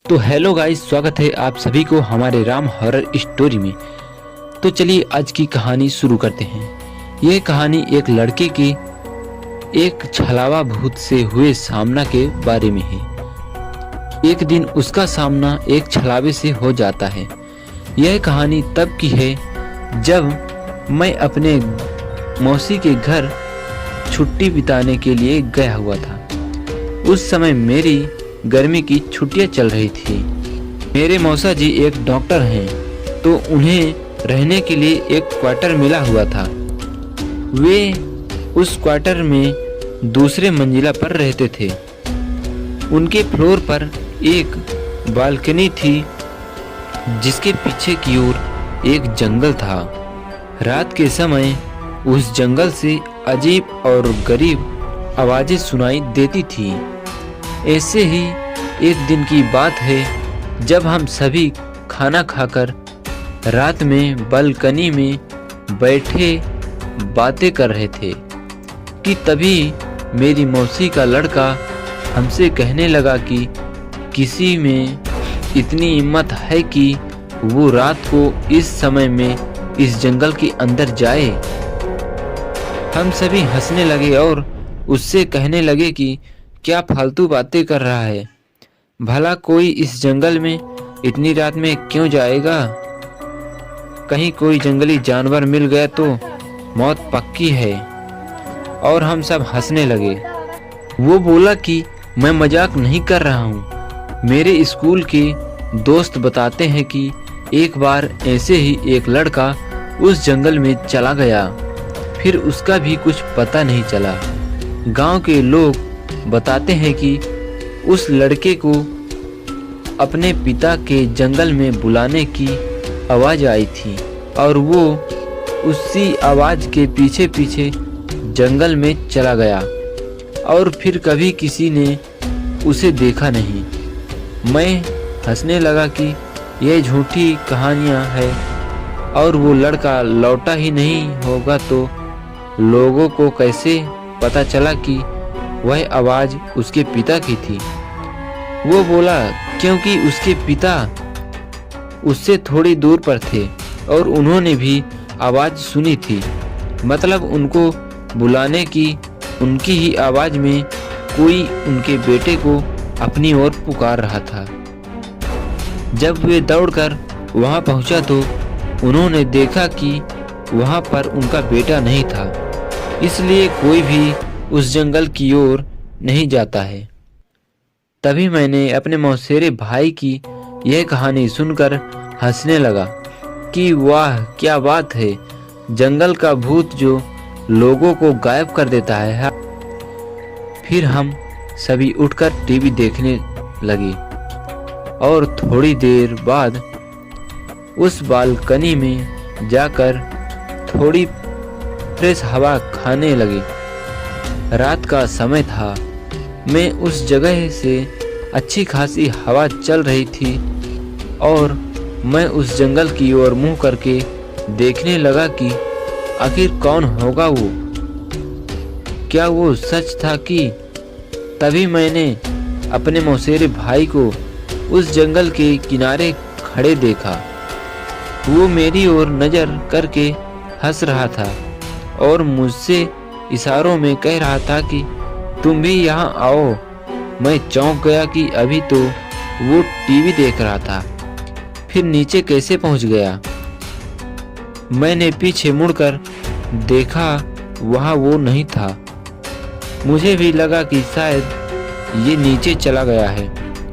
तो hello guys, स्वागत है आप सभी को हमारे राम हॉरर स्टोरी में। तो चलिए आज की कहानी शुरू करते हैं। यह कहानी एक लड़के के एक छलावा भूत से हुए सामना के बारे में है। एक दिन उसका सामना एक छलावे से हो जाता है। यह कहानी तब की है जब मैं अपने मौसी के घर छुट्टी बिताने के लिए गया हुआ था। उस समय मेरी गर्मी की छुट्टियां चल रही थी। मेरे मौसा जी एक डॉक्टर हैं, तो उन्हें रहने के लिए एक क्वार्टर मिला हुआ था। वे उस क्वार्टर में दूसरे मंजिला पर रहते थे। उनके फ्लोर पर एक बालकनी थी जिसके पीछे की ओर एक जंगल था। रात के समय उस जंगल से अजीब और गरीब आवाजें सुनाई देती थी। ऐसे ही एक दिन की बात है जब हम सभी खाना खाकर रात में बालकनी में बैठे बातें कर रहे थे कि तभी मेरी मौसी का लड़का हमसे कहने लगा कि किसी में इतनी हिम्मत है कि वो रात को इस समय में इस जंगल के अंदर जाए। हम सभी हंसने लगे और उससे कहने लगे कि क्या फालतू बातें कर रहा है, भला कोई इस जंगल में इतनी रात में क्यों जाएगा। कहीं कोई जंगली जानवर मिल गया तो मौत पक्की है। और हम सब हंसने लगे। वो बोला कि मैं मजाक नहीं कर रहा हूँ। मेरे स्कूल के दोस्त बताते हैं कि एक बार ऐसे ही एक लड़का उस जंगल में चला गया, फिर उसका भी कुछ पता नहीं चला। गांव के लोग बताते हैं कि उस लड़के को अपने पिता के जंगल में बुलाने की आवाज़ आई थी और वो उसी आवाज़ के पीछे पीछे जंगल में चला गया और फिर कभी किसी ने उसे देखा नहीं। मैं हंसने लगा कि यह झूठी कहानियाँ है और वो लड़का लौटा ही नहीं होगा तो लोगों को कैसे पता चला कि वह आवाज़ उसके पिता की थी। वो बोला क्योंकि उसके पिता उससे थोड़ी दूर पर थे और उन्होंने भी आवाज़ सुनी थी। मतलब उनको बुलाने की उनकी ही आवाज़ में कोई उनके बेटे को अपनी ओर पुकार रहा था। जब वे दौड़कर वहां पहुंचा तो उन्होंने देखा कि वहां पर उनका बेटा नहीं था, इसलिए कोई भी उस जंगल की ओर नहीं जाता है। तभी मैंने अपने मौसेरे भाई की यह कहानी सुनकर हंसने लगा कि वाह क्या बात है, जंगल का भूत जो लोगों को गायब कर देता है। फिर हम सभी उठकर टीवी देखने लगे और थोड़ी देर बाद उस बालकनी में जाकर थोड़ी फ्रेश हवा खाने लगे। रात का समय था। मैं उस जगह से अच्छी खासी हवा चल रही थी और मैं उस जंगल की ओर मुंह करके देखने लगा कि आखिर कौन होगा वो, क्या वो सच था कि। तभी मैंने अपने मौसेरे भाई को उस जंगल के किनारे खड़े देखा। वो मेरी ओर नजर करके हंस रहा था और मुझसे इशारों में कह रहा था कि तुम भी यहाँ आओ। मैं चौंक गया कि अभी तो वो टीवी देख रहा था, फिर नीचे कैसे पहुँच गया। मैंने पीछे मुड़कर देखा, वहाँ वो नहीं था। मुझे भी लगा कि शायद ये नीचे चला गया है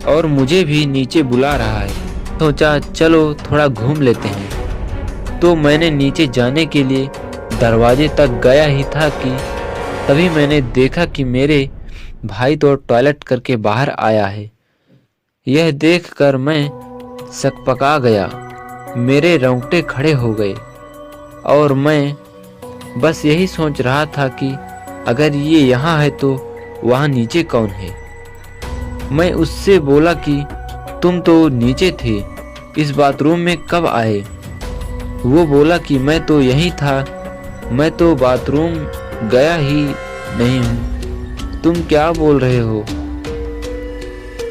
और मुझे भी नीचे बुला रहा है। सोचा चलो थोड़ा घूम लेते हैं। तो मैंने नीचे जाने के लिए दरवाजे तक गया ही था कि तभी मैंने देखा कि मेरे भाई तो टॉयलेट करके बाहर आया है। यह देखकर मैं सकपका गया, मेरे रोंगटे खड़े हो गए और मैं बस यही सोच रहा था कि अगर ये यहाँ है तो वहाँ नीचे कौन है। मैं उससे बोला कि तुम तो नीचे थे, इस बाथरूम में कब आए। वो बोला कि मैं तो यहीं था, मैं तो बाथरूम गया ही नहीं हूँ, तुम क्या बोल रहे हो।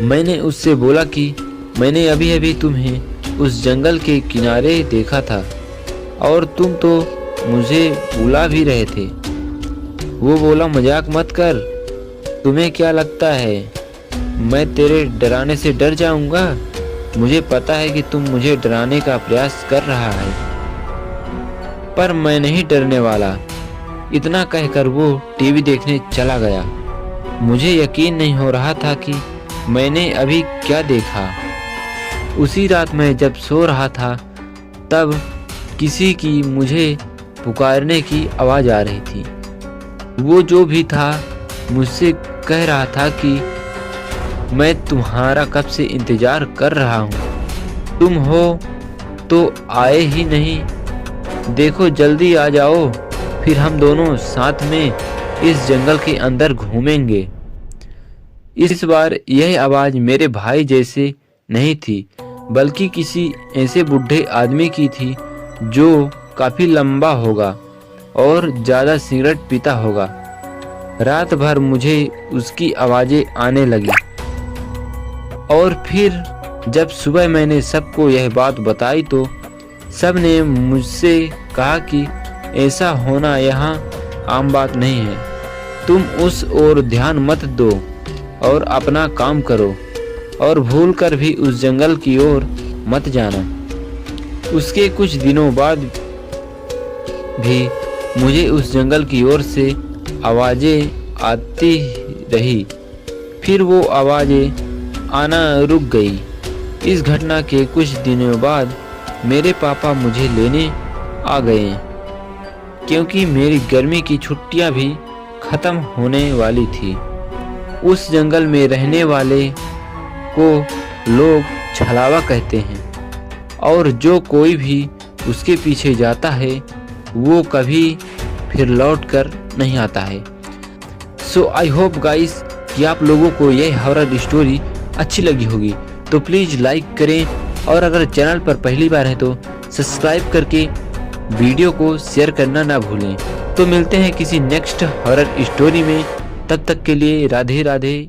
मैंने उससे बोला कि मैंने अभी अभी तुम्हें उस जंगल के किनारे देखा था और तुम तो मुझे बुला भी रहे थे। वो बोला, मजाक मत कर, तुम्हें क्या लगता है मैं तेरे डराने से डर जाऊंगा? मुझे पता है कि तुम मुझे डराने का प्रयास कर रहा है, पर मैं नहीं डरने वाला। इतना कहकर वो टीवी देखने चला गया। मुझे यकीन नहीं हो रहा था कि मैंने अभी क्या देखा। उसी रात मैं जब सो रहा था तब किसी की मुझे पुकारने की आवाज़ आ रही थी। वो जो भी था मुझसे कह रहा था कि मैं तुम्हारा कब से इंतज़ार कर रहा हूँ, तुम हो तो आए ही नहीं, देखो जल्दी आ जाओ, फिर हम दोनों साथ में इस जंगल के अंदर घूमेंगे। इस बार यह आवाज़ मेरे भाई जैसे नहीं थी, बल्कि किसी ऐसे बूढ़े आदमी की थी जो काफ़ी लंबा होगा और ज़्यादा सिगरेट पीता होगा। रात भर मुझे उसकी आवाज़ें आने लगी और फिर जब सुबह मैंने सबको यह बात बताई तो सब ने मुझसे कहा कि ऐसा होना यहाँ आम बात नहीं है, तुम उस ओर ध्यान मत दो और अपना काम करो और भूल कर भी उस जंगल की ओर मत जाना। उसके कुछ दिनों बाद भी मुझे उस जंगल की ओर से आवाज़ें आती रही, फिर वो आवाज़ें आना रुक गई। इस घटना के कुछ दिनों बाद मेरे पापा मुझे लेने आ गए, क्योंकि मेरी गर्मी की छुट्टियां भी ख़त्म होने वाली थी। उस जंगल में रहने वाले को लोग छलावा कहते हैं और जो कोई भी उसके पीछे जाता है वो कभी फिर लौट कर नहीं आता है। सो आई होप गाइस कि आप लोगों को यह हॉरर स्टोरी अच्छी लगी होगी, तो प्लीज़ लाइक करें और अगर चैनल पर पहली बार है तो सब्सक्राइब करके वीडियो को शेयर करना ना भूलें। तो मिलते हैं किसी नेक्स्ट हॉरर स्टोरी में, तब तक के लिए राधे राधे।